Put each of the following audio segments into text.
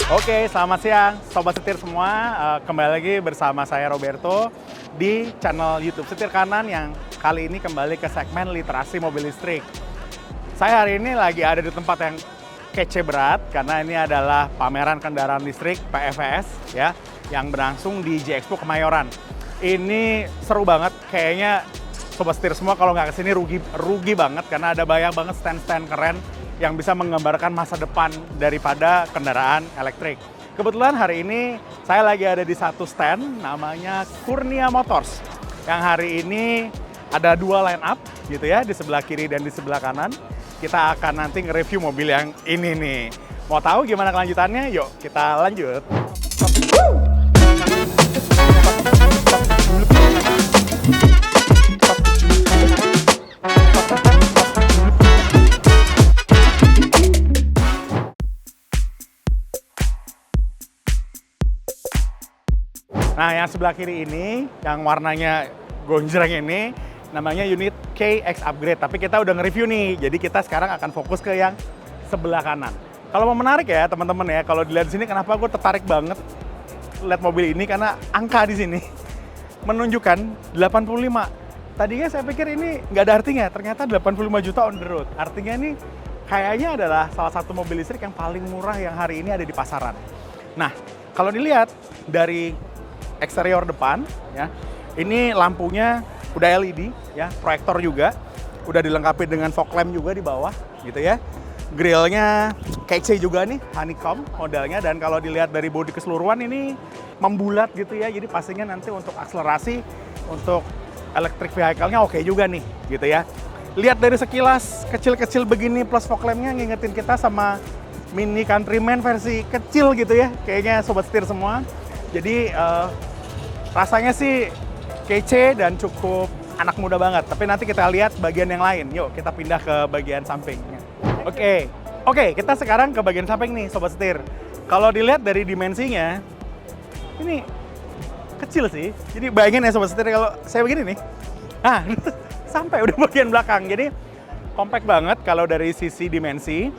Oke, selamat siang Sobat Setir semua. Kembali lagi bersama saya Roberto di channel YouTube Setir Kanan yang kali ini kembali ke segmen literasi mobil listrik. Saya hari ini lagi ada di tempat yang kece berat karena ini adalah pameran kendaraan listrik PFVS ya yang berlangsung di J-Expo Kemayoran. Ini seru banget, kayaknya Sobat Setir semua kalau nggak kesini rugi banget karena ada banyak banget stand-stand keren yang bisa menggambarkan masa depan daripada kendaraan elektrik. Kebetulan hari ini saya lagi ada di satu stand namanya Kurnia Motors. Yang hari ini ada dua line up gitu ya, di sebelah kiri dan di sebelah kanan. Kita akan nanti nge-review mobil yang ini nih. Mau tahu gimana kelanjutannya? Yuk kita lanjut. Nah, yang sebelah kiri ini, yang warnanya gonjreng ini, namanya unit KX Upgrade. Tapi kita udah nge-review nih, jadi kita sekarang akan fokus ke yang sebelah kanan. Kalau mau menarik ya teman-teman ya, kalau dilihat di sini kenapa gue tertarik banget lihat mobil ini, karena angka di sini menunjukkan 85. Tadinya saya pikir ini nggak ada artinya, ternyata 85 juta on the road. Artinya ini kayaknya adalah salah satu mobil listrik yang paling murah yang hari ini ada di pasaran. Nah, kalau dilihat dari eksterior depan ya, ini lampunya udah LED ya, proyektor juga, udah dilengkapi dengan fog lamp juga di bawah gitu ya. Grillnya kece juga nih, honeycomb modelnya, dan kalau dilihat dari bodi keseluruhan ini membulat gitu ya, jadi pastinya nanti untuk akselerasi untuk electric vehicle-nya oke juga nih gitu ya. Lihat dari sekilas kecil-kecil begini plus fog lamp-nya ngingetin kita sama Mini Countryman versi kecil gitu ya, kayaknya Sobat Setir semua. Jadi rasanya sih kece dan cukup anak muda banget. Tapi nanti kita lihat bagian yang lain. Yuk kita pindah ke bagian sampingnya. Oke, kita sekarang ke bagian samping nih Sobat Setir. Kalau dilihat dari dimensinya, ini kecil sih. Jadi bayangin ya Sobat Setir, kalau saya begini nih, nah sampai udah bagian belakang. Jadi compact banget kalau dari sisi dimensi.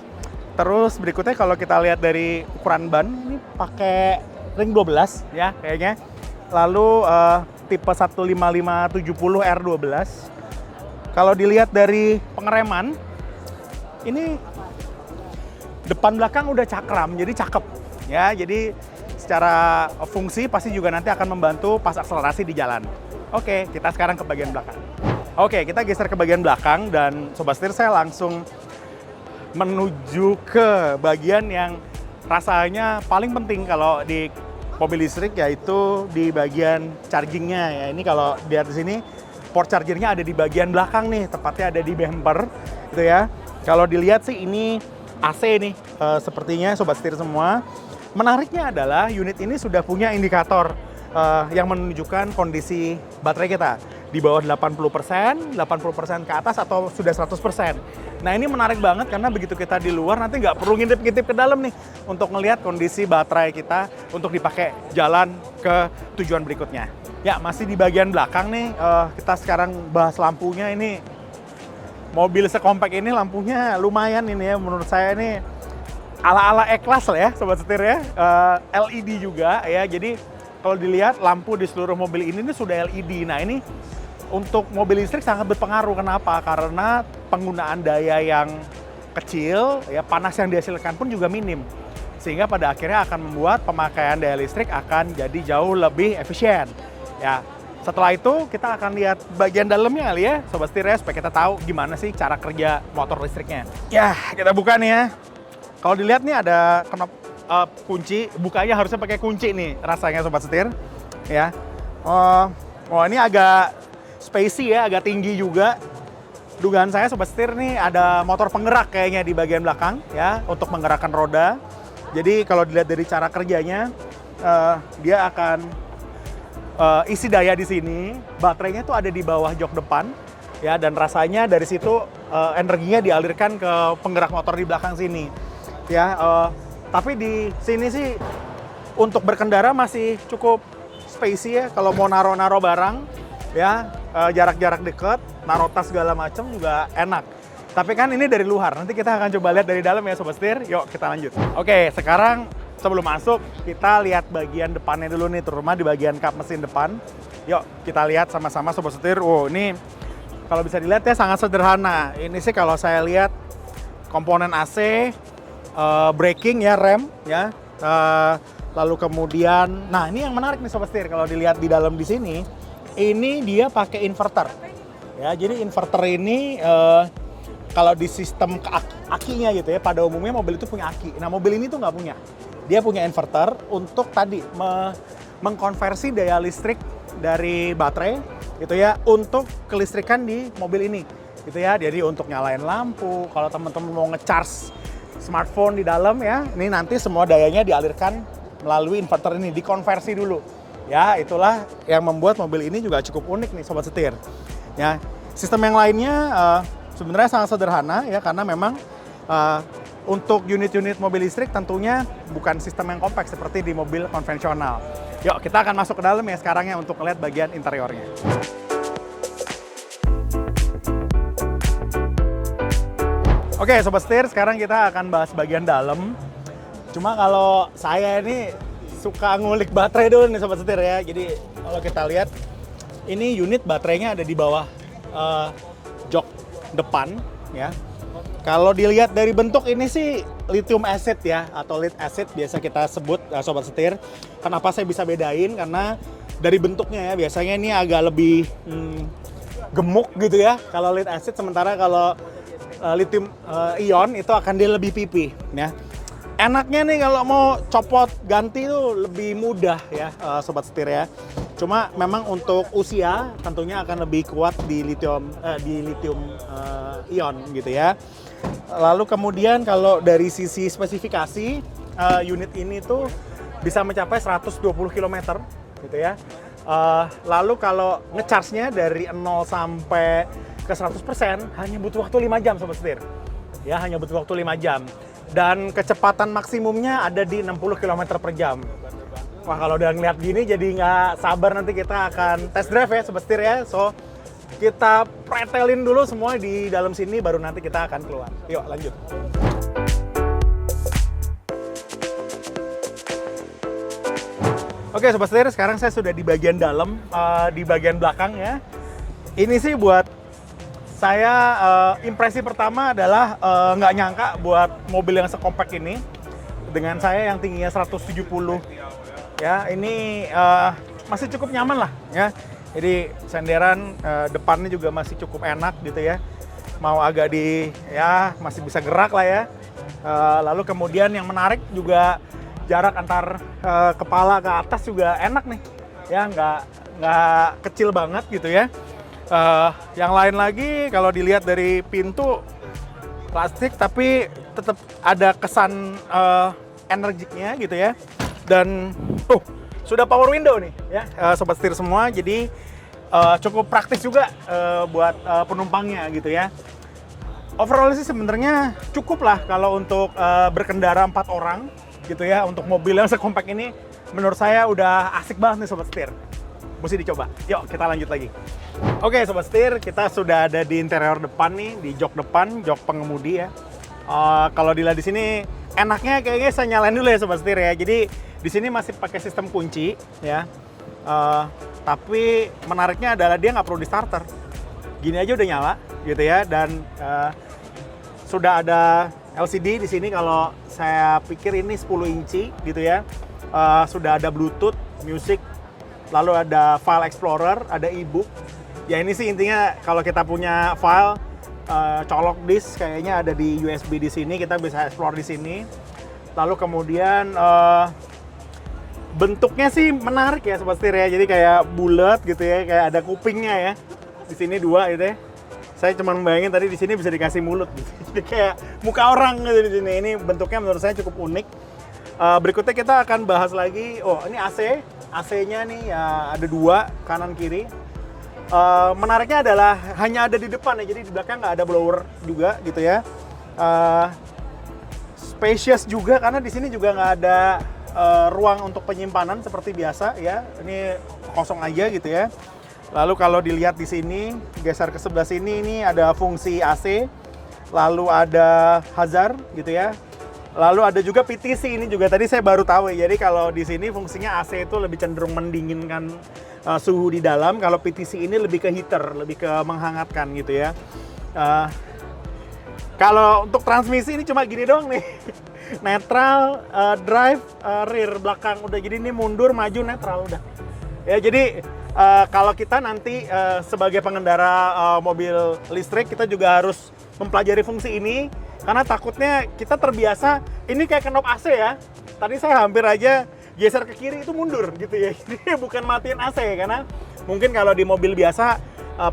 Terus berikutnya kalau kita lihat dari ukuran ban, ini pakai ring 12 ya kayaknya. Lalu tipe 15570 R12. Kalau dilihat dari pengereman, ini depan belakang udah cakram, jadi cakep ya. Jadi secara fungsi pasti juga nanti akan membantu pas akselerasi di jalan. Oke, kita sekarang ke bagian belakang. Oke, kita geser ke bagian belakang dan Sobat Setir saya langsung menuju ke bagian yang rasanya paling penting kalau di mobil listrik, yaitu di bagian chargingnya ya. Ini kalau lihat di sini port chargernya ada di bagian belakang nih, tepatnya ada di bumper gitu ya. Kalau dilihat sih ini AC nih sepertinya Sobat Setir semua. Menariknya adalah unit ini sudah punya indikator yang menunjukkan kondisi baterai kita di bawah 80%, 80% ke atas atau sudah 100%. Nah ini menarik banget karena begitu kita di luar nanti nggak perlu ngintip-ngintip ke dalam nih untuk ngelihat kondisi baterai kita untuk dipakai jalan ke tujuan berikutnya. Ya masih di bagian belakang nih, kita sekarang bahas lampunya. Ini mobil sekompak ini lampunya lumayan ini ya, menurut saya ini ala-ala E-Class lah ya Sobat Setir ya. LED juga ya, jadi kalau dilihat lampu di seluruh mobil ini sudah LED. Nah ini untuk mobil listrik sangat berpengaruh. Kenapa? Karena penggunaan daya yang kecil, ya panas yang dihasilkan pun juga minim. Sehingga pada akhirnya akan membuat pemakaian daya listrik akan jadi jauh lebih efisien. Ya, setelah itu kita akan lihat bagian dalamnya kali ya, Sobat Setir ya, supaya kita tahu gimana sih cara kerja motor listriknya. Ya, kita buka nih ya. Kalau dilihat nih ada knop kunci, bukanya harusnya pakai kunci nih rasanya Sobat Setir. Ya, ini agak spacey ya, agak tinggi juga. Dugaan saya Sobat Setir nih ada motor penggerak kayaknya di bagian belakang ya untuk menggerakkan roda. Jadi kalau dilihat dari cara kerjanya, dia akan isi daya di sini. Baterainya tuh ada di bawah jok depan ya, dan rasanya dari situ energinya dialirkan ke penggerak motor di belakang sini. Ya, tapi di sini sih untuk berkendara masih cukup spacey ya. Kalau mau naro-naro barang ya, jarak-jarak dekat, naruh tas segala macam juga enak. Tapi kan ini dari luar, nanti kita akan coba lihat dari dalam ya Sobat Setir. Yuk kita lanjut. Oke, sekarang sebelum masuk kita lihat bagian depannya dulu nih, terutama di bagian kap mesin depan. Yuk kita lihat sama-sama Sobat Setir. Wow, ini kalau bisa dilihat ya sangat sederhana. Ini sih kalau saya lihat komponen AC, braking ya, rem ya, lalu kemudian, nah ini yang menarik nih Sobat Setir, kalau dilihat di dalam di sini, ini dia pakai inverter. Ya, jadi inverter ini kalau di sistem akinya gitu ya, pada umumnya mobil itu punya aki. Nah mobil ini tuh nggak punya. Dia punya inverter untuk tadi mengkonversi daya listrik dari baterai gitu ya untuk kelistrikan di mobil ini gitu ya. Jadi untuk nyalain lampu, kalau teman-teman mau ngecharge smartphone di dalam ya, ini nanti semua dayanya dialirkan melalui inverter ini, dikonversi dulu. Ya, itulah yang membuat mobil ini juga cukup unik nih Sobat Setir. Ya, sistem yang lainnya sebenarnya sangat sederhana ya, karena memang untuk unit-unit mobil listrik tentunya bukan sistem yang kompleks seperti di mobil konvensional. Yuk, kita akan masuk ke dalam ya sekarang ya untuk melihat bagian interiornya. Oke, Sobat Setir, sekarang kita akan bahas bagian dalam. Cuma kalau saya ini suka ngulik baterai dulu nih Sobat Setir ya. Jadi kalau kita lihat, ini unit baterainya ada di bawah jok depan ya. Kalau dilihat dari bentuk ini sih lithium acid ya, atau lead acid biasa kita sebut Sobat Setir. Kenapa saya bisa bedain? Karena dari bentuknya ya, biasanya ini agak lebih gemuk gitu ya kalau lead acid, sementara kalau lithium ion itu akan dia lebih pipih ya. Enaknya nih kalau mau copot ganti tuh lebih mudah ya Sobat Setir ya. Cuma memang untuk usia tentunya akan lebih kuat di lithium ion gitu ya. Lalu kemudian kalau dari sisi spesifikasi, unit ini tuh bisa mencapai 120 km gitu ya. Lalu kalau ngecharge-nya dari 0 sampai ke 100% hanya butuh waktu 5 jam Sobat Setir. Ya, hanya butuh waktu 5 jam. Dan kecepatan maksimumnya ada di 60 km per jam. Wah, kalau udah ngeliat gini jadi nggak sabar nanti kita akan test drive ya Sobat Setir ya. So, kita pretelin dulu semua di dalam sini, baru nanti kita akan keluar. Yuk, lanjut. Oke Sobat Setir, sekarang saya sudah di bagian dalam, di bagian belakang ya. Ini sih buat saya impresi pertama adalah nggak nyangka buat mobil yang sekompak ini dengan saya yang tingginya 170 ya, ini masih cukup nyaman lah ya. Jadi senderan depannya juga masih cukup enak gitu ya, mau agak ya masih bisa gerak lah ya. Lalu kemudian yang menarik juga jarak antar kepala ke atas juga enak nih ya, nggak kecil banget gitu ya. Yang lain lagi kalau dilihat dari pintu plastik tapi tetap ada kesan energiknya gitu ya. Dan sudah power window nih ya Sobat Setir semua, jadi cukup praktis juga buat penumpangnya gitu ya. Overall sih sebenarnya cukup lah kalau untuk berkendara 4 orang gitu ya. Untuk mobil yang sekompak ini menurut saya udah asik banget nih Sobat Setir. Mesti dicoba. Yuk kita lanjut lagi. Oke Sobat Setir, kita sudah ada di interior depan nih, di jok depan, jok pengemudi ya. Kalau dilihat di sini enaknya kayaknya saya nyalain dulu ya Sobat Setir ya. Jadi di sini masih pakai sistem kunci ya. Tapi menariknya adalah dia nggak perlu di starter. Gini aja udah nyala gitu ya, dan sudah ada LCD di sini. Kalau saya pikir ini 10 inci gitu ya. Sudah ada Bluetooth, music, lalu ada file explorer, ada e-book. Ya ini sih intinya kalau kita punya file, colok disk kayaknya ada di USB di sini, kita bisa explore di sini. Lalu kemudian bentuknya sih menarik ya Sobat Setir ya. Jadi kayak bulat gitu ya, kayak ada kupingnya ya. Di sini 2 gitu ya. Saya cuma membayangin tadi di sini bisa dikasih mulut gitu. Jadi kayak muka orang gitu di sini. Ini bentuknya menurut saya cukup unik. Berikutnya kita akan bahas lagi. Oh, ini AC. AC-nya nih ya ada 2 kanan kiri. Menariknya adalah hanya ada di depan ya. Jadi di belakang nggak ada blower juga gitu ya. Spacious juga karena di sini juga nggak ada ruang untuk penyimpanan seperti biasa ya. Ini kosong aja gitu ya. Lalu kalau dilihat di sini, geser ke sebelah sini, ini ada fungsi AC. Lalu ada hazard gitu ya. Lalu ada juga PTC, ini juga tadi saya baru tahu ya. Jadi kalau di sini fungsinya AC itu lebih cenderung mendinginkan suhu di dalam. Kalau PTC ini lebih ke heater, lebih ke menghangatkan gitu ya. Kalau untuk transmisi ini cuma gini doang nih. Netral, drive, rear, belakang. Udah jadi ini mundur, maju, netral udah. Ya jadi kalau kita nanti sebagai pengendara mobil listrik, kita juga harus mempelajari fungsi ini. Karena takutnya kita terbiasa, ini kayak knob AC ya. Tadi saya hampir aja geser ke kiri itu mundur gitu ya. Jadi bukan matiin AC karena mungkin kalau di mobil biasa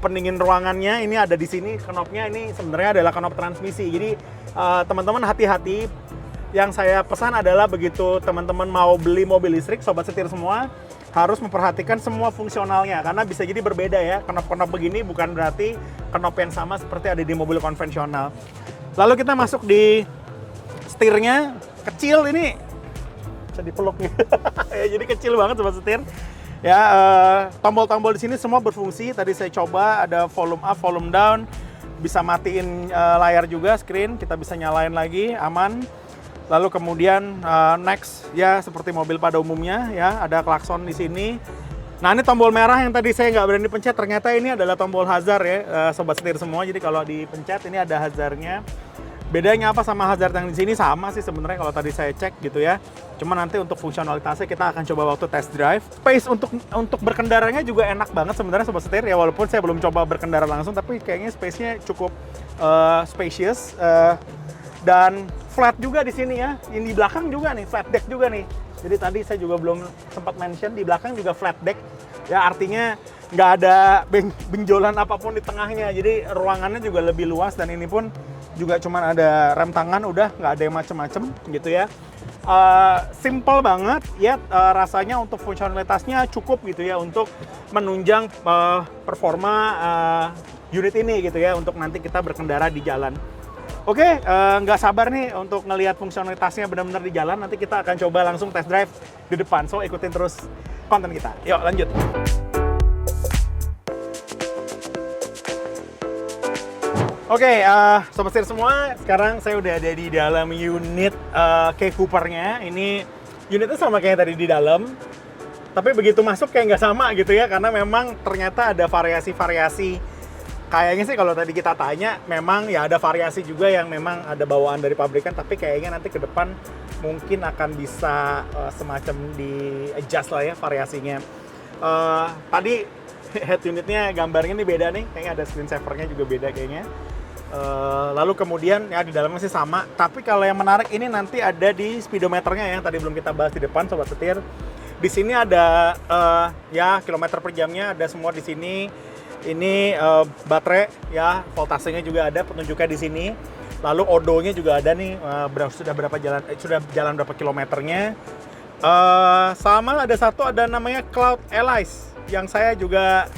pendingin ruangannya ini ada di sini knobnya, ini sebenarnya adalah knob transmisi. Jadi teman-teman hati-hati. Yang saya pesan adalah begitu teman-teman mau beli mobil listrik, sobat setir semua harus memperhatikan semua fungsionalnya karena bisa jadi berbeda ya. Knob-knob begini bukan berarti knob yang sama seperti ada di mobil konvensional. Lalu kita masuk di setirnya, kecil ini bisa dipeluk nih. Ya, jadi kecil banget sobat setir. Ya, tombol-tombol di sini semua berfungsi. Tadi saya coba ada volume up, volume down, bisa matiin layar juga, screen, kita bisa nyalain lagi, aman. Lalu kemudian next ya seperti mobil pada umumnya ya, ada klakson di sini. Nah ini tombol merah yang tadi saya nggak berani pencet, ternyata ini adalah tombol hazard ya sobat setir semua. Jadi kalau dipencet ini ada hazardnya. Bedanya apa sama hazard yang di sini? Sama sih sebenarnya kalau tadi saya cek gitu ya. Cuma nanti untuk fungsionalitasnya kita akan coba waktu test drive. Space untuk berkendaranya juga enak banget sebenarnya sobat setir ya, walaupun saya belum coba berkendara langsung, tapi kayaknya space-nya cukup spacious. Dan flat juga di sini ya. Ini di belakang juga nih, flat deck juga nih. Jadi tadi saya juga belum sempat mention, di belakang juga flat deck. Ya artinya nggak ada benjolan apapun di tengahnya. Jadi ruangannya juga lebih luas dan ini pun juga cuman ada rem tangan, udah nggak ada yang macem-macem gitu ya. Simple banget ya, rasanya untuk fungsionalitasnya cukup gitu ya untuk menunjang performa unit ini gitu ya untuk nanti kita berkendara di jalan. Oke, nggak sabar nih untuk ngelihat fungsionalitasnya benar-benar di jalan. Nanti kita akan coba langsung test drive di depan. So, ikutin terus konten kita. Yuk, lanjut. Oke, sobat setir semua, sekarang saya udah ada di dalam unit K Cooper-nya. Ini unitnya sama kayak tadi di dalam, tapi begitu masuk kayak nggak sama gitu ya, karena memang ternyata ada variasi-variasi. Kayaknya sih kalau tadi kita tanya, memang ya ada variasi juga yang memang ada bawaan dari pabrikan, tapi kayaknya nanti ke depan mungkin akan bisa semacam di-adjust lah ya variasinya. Tadi head unitnya gambarnya ini beda nih, kayaknya ada screen saver-nya juga beda kayaknya. Lalu kemudian ya di dalamnya sih sama, tapi kalau yang menarik ini nanti ada di speedometernya yang tadi belum kita bahas di depan sobat setir. Di sini ada ya kilometer per jamnya ada semua di sini. Ini baterai ya, voltasenya juga ada, petunjuknya di sini. Lalu odonya juga ada nih, sudah jalan berapa kilometernya. Sama ada satu ada namanya Cloud Allies yang saya juga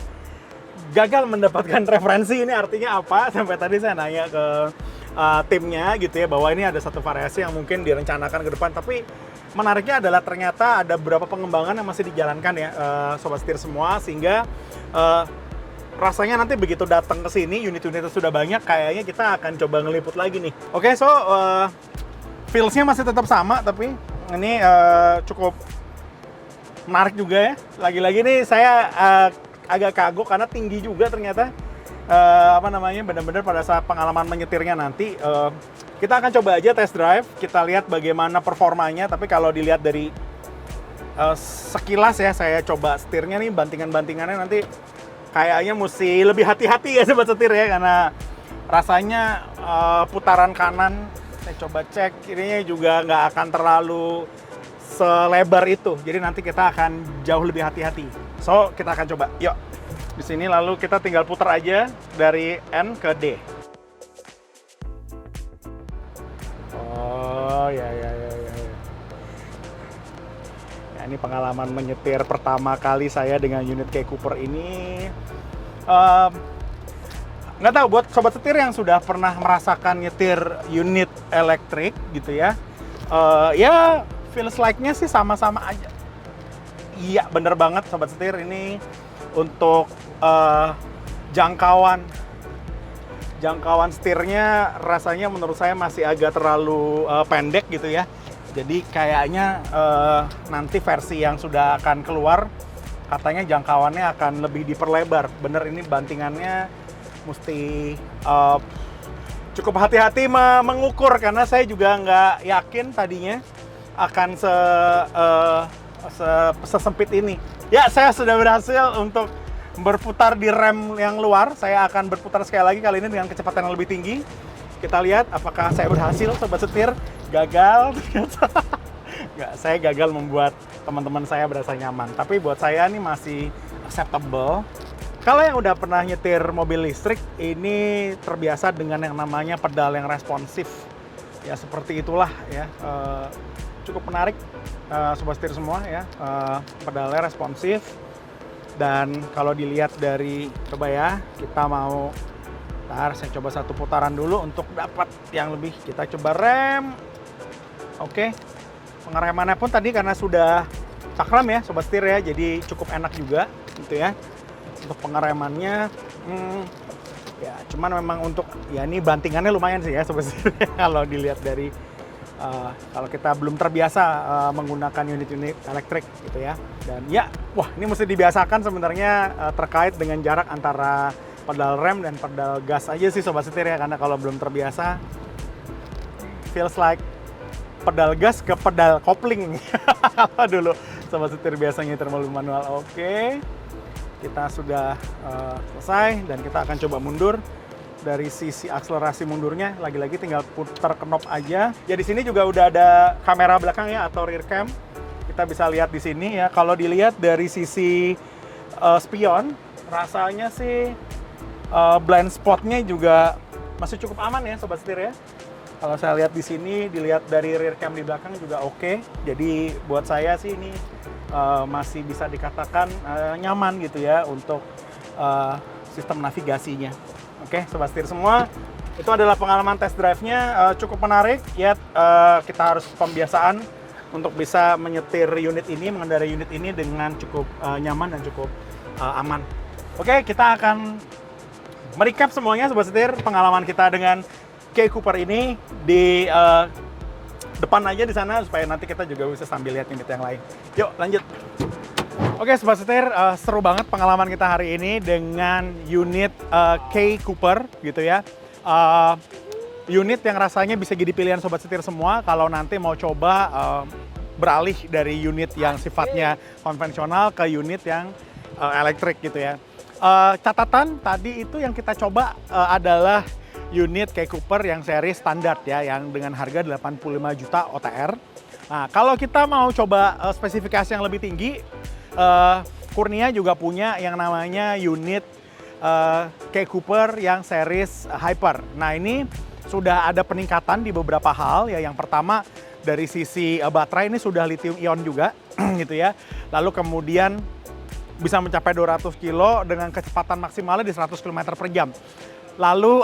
gagal mendapatkan referensi ini artinya apa. Sampai tadi saya nanya ke timnya gitu ya, bahwa ini ada satu variasi yang mungkin direncanakan ke depan, tapi menariknya adalah ternyata ada beberapa pengembangan yang masih dijalankan ya sobat setir semua, sehingga rasanya nanti begitu datang ke sini unit-unitnya sudah banyak, kayaknya kita akan coba ngeliput lagi nih. Oke, so feels-nya masih tetap sama, tapi ini cukup menarik juga ya. Lagi-lagi nih saya agak kagok karena tinggi juga ternyata. Benar-benar pada saat pengalaman menyetirnya nanti kita akan coba aja test drive, kita lihat bagaimana performanya. Tapi kalau dilihat dari sekilas ya, saya coba setirnya nih, bantingan-bantingannya nanti kayaknya mesti lebih hati-hati ya sobat setir ya, karena rasanya putaran kanan saya coba cek kirinya juga nggak akan terlalu selebar itu, jadi nanti kita akan jauh lebih hati-hati. So kita akan coba, yuk di sini lalu kita tinggal putar aja dari N ke D. Oh ya. Ini pengalaman menyetir pertama kali saya dengan unit K Cooper ini. Nggak tahu buat sobat setir yang sudah pernah merasakan nyetir unit elektrik gitu ya. Ya feels like-nya sih sama-sama aja. Iya bener banget sobat setir, ini untuk uh, jangkauan setirnya rasanya menurut saya masih agak terlalu pendek gitu ya. Jadi kayaknya nanti versi yang sudah akan keluar katanya jangkauannya akan lebih diperlebar. Bener, ini bantingannya mesti cukup hati-hati mengukur karena saya juga nggak yakin tadinya akan sesempit ini. Ya, saya sudah berhasil untuk berputar di rem yang luar. Saya akan berputar sekali lagi kali ini dengan kecepatan yang lebih tinggi. Kita lihat apakah saya berhasil, sobat setir. Gagal ternyata. Nggak, saya gagal membuat teman-teman saya berasa nyaman. Tapi buat saya ini masih acceptable. Kalau yang udah pernah nyetir mobil listrik, ini terbiasa dengan yang namanya pedal yang responsif. Ya seperti itulah ya. Cukup menarik, sobat setir semua ya. Pedalnya responsif. Dan kalau dilihat dari, coba ya, kita mau, saya coba satu putaran dulu untuk dapat yang lebih. Kita coba rem. Oke. Pengeremannya pun tadi karena sudah cakram ya, sobat setir ya, jadi cukup enak juga gitu ya. Untuk pengeremannya, ya cuman memang untuk, ya ini bantingannya lumayan sih ya sobat setir kalau dilihat dari, kalau kita belum terbiasa menggunakan unit-unit elektrik gitu ya. Dan ya, wah ini mesti dibiasakan sebenarnya terkait dengan jarak antara pedal rem dan pedal gas aja sih sobat setir ya. Karena kalau belum terbiasa, feels like pedal gas ke pedal kopling. Apa dulu sobat setir biasanya nyetir mobil manual. Oke, kita sudah selesai dan kita akan coba mundur. Dari sisi akselerasi mundurnya, lagi-lagi tinggal putar knob aja. Ya di sini juga udah ada kamera belakang ya atau rear cam. Kita bisa lihat di sini ya. Kalau dilihat dari sisi spion, rasanya sih blind spotnya juga masih cukup aman ya sobat setir ya. Kalau saya lihat di sini, dilihat dari rear cam di belakang juga oke. Jadi buat saya sih ini masih bisa dikatakan nyaman gitu ya untuk sistem navigasinya. Oke, sobat setir semua, itu adalah pengalaman test drive-nya, cukup menarik. Ya, kita harus pembiasaan untuk bisa menyetir unit ini, mengendarai unit ini dengan cukup nyaman dan cukup aman. Oke, kita akan merecap semuanya sobat setir, pengalaman kita dengan K Cooper ini di depan aja di sana supaya nanti kita juga bisa sambil lihat unit yang lain. Yuk, lanjut. Oke, sobat setir, seru banget pengalaman kita hari ini dengan unit K Cooper gitu ya. Unit yang rasanya bisa jadi pilihan sobat setir semua kalau nanti mau coba beralih dari unit yang sifatnya konvensional ke unit yang elektrik gitu ya. Catatan tadi itu yang kita coba adalah unit K Cooper yang seri standar ya, yang dengan harga 85 juta OTR. Nah, kalau kita mau coba spesifikasi yang lebih tinggi, Kurnia juga punya yang namanya unit K Cooper yang series Hyper. Nah, ini sudah ada peningkatan di beberapa hal ya. Yang pertama dari sisi baterai ini sudah lithium ion juga gitu ya. Lalu kemudian bisa mencapai 200 kilo dengan kecepatan maksimalnya di 100 km per jam. Lalu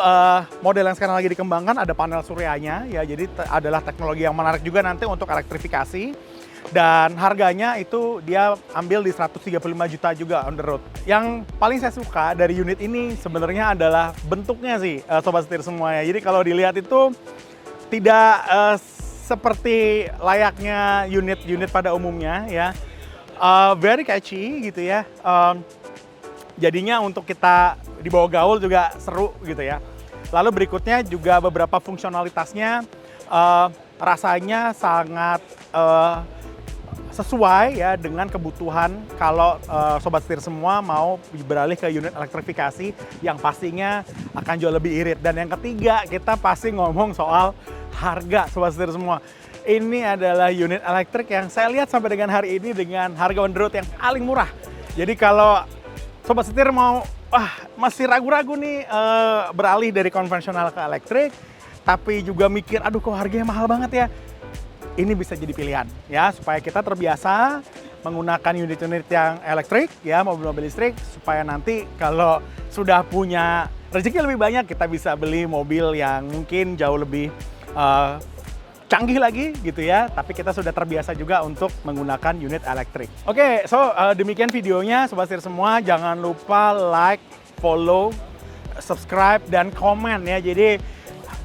model yang sekarang lagi dikembangkan ada panel suryanya ya, jadi adalah teknologi yang menarik juga nanti untuk elektrifikasi. Dan harganya itu dia ambil di 135 juta juga on the road. Yang paling saya suka dari unit ini sebenarnya adalah bentuknya sih sobat setir semua ya. Jadi kalau dilihat itu tidak seperti layaknya unit-unit pada umumnya ya. Very catchy gitu ya. Jadinya untuk kita dibawa gaul juga seru gitu ya. Lalu berikutnya juga beberapa fungsionalitasnya rasanya sangat sesuai ya dengan kebutuhan kalau sobat setir semua mau beralih ke unit elektrifikasi yang pastinya akan jauh lebih irit. Dan yang ketiga, kita pasti ngomong soal harga sobat setir semua. Ini adalah unit elektrik yang saya lihat sampai dengan hari ini dengan harga on the road yang paling murah. Jadi kalau sobat setir mau masih ragu-ragu nih beralih dari konvensional ke elektrik, tapi juga mikir aduh kok harganya mahal banget ya. Ini bisa jadi pilihan ya, supaya kita terbiasa menggunakan unit-unit yang elektrik ya, mobil-mobil listrik, supaya nanti kalau sudah punya rezeki lebih banyak kita bisa beli mobil yang mungkin jauh lebih canggih lagi gitu ya, tapi kita sudah terbiasa juga untuk menggunakan unit elektrik. Oke, so demikian videonya Sobat Setir semua. Jangan lupa like, follow, subscribe, dan komen ya. Jadi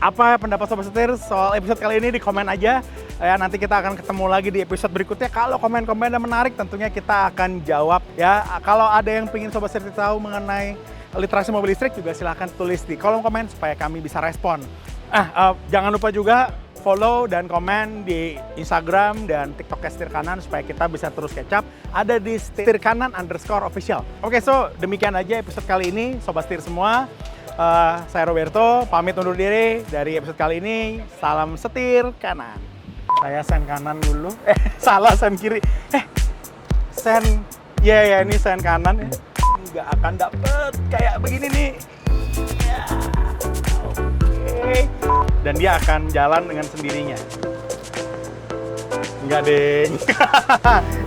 apa pendapat Sobat Setir soal episode kali ini di komen aja. Ya, nanti kita akan ketemu lagi di episode berikutnya. Kalau komen-komennya menarik tentunya kita akan jawab ya. Kalau ada yang ingin Sobat Setir tahu mengenai literasi mobil listrik juga silahkan tulis di kolom komen supaya kami bisa respon. Jangan lupa juga follow dan komen di Instagram dan TikTok Setir Kanan supaya kita bisa terus catch up. Ada di setirkanan_official. Oke, so demikian aja episode kali ini Sobat Setir semua. Saya Roberto, pamit undur diri dari episode kali ini. Salam setir kanan. Saya sen kanan dulu. Salah sen kiri. Sen. Ya ini sen kanan ya. Nggak akan dapet kayak begini nih. Ya. Oke. Dan dia akan jalan dengan sendirinya. Enggak ding.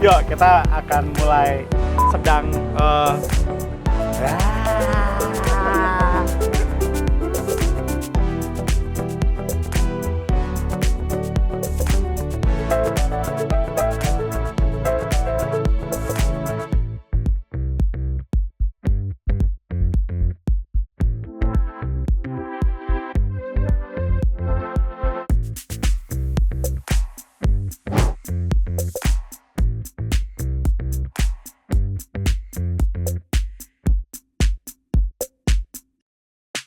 Yuk kita akan mulai sedang